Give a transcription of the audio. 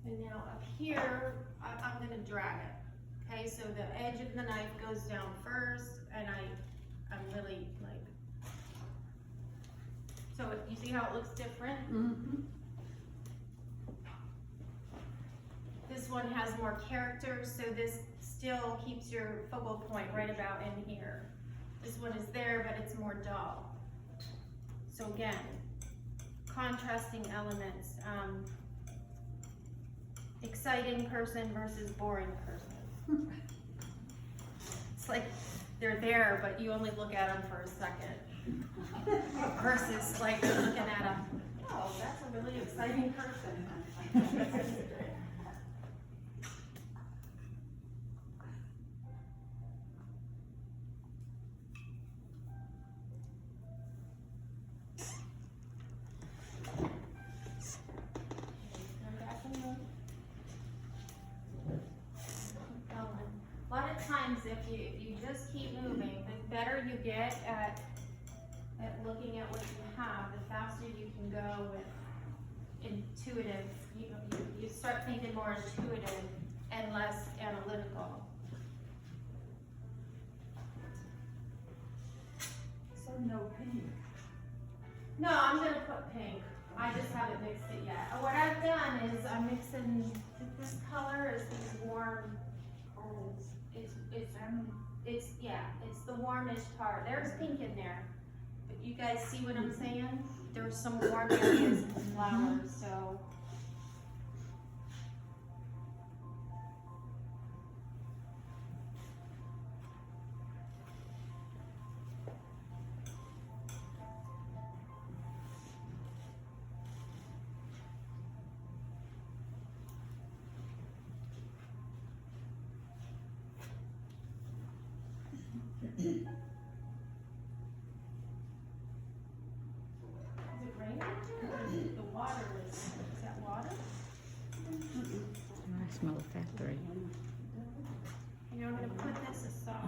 And now up here, I'm gonna drag it. Okay, so the edge of the knife goes down first, and I'm really like, so you see how it looks different? Mm-hmm. This one has more character, so this still keeps your focal point right about in here. This one is there, but it's more dull. So again, contrasting elements. Exciting person versus boring person. It's like they're there, but you only look at them for a second. Versus like looking at them, oh, that's a really exciting person. A lot of times, if you just keep moving, the better you get at looking at what you have, the faster you can go with intuitive. You start thinking more intuitive and less analytical. So no pink. No, I'm gonna put pink. I just haven't mixed it yet. What I've done is I'm mixing, this color is these warm, it's the warmest part. There's pink in there. But you guys see what I'm saying? There's some warm areas in the flowers, so. Is it raining? The water is that water? I smell a factory. You know, I'm gonna put this aside.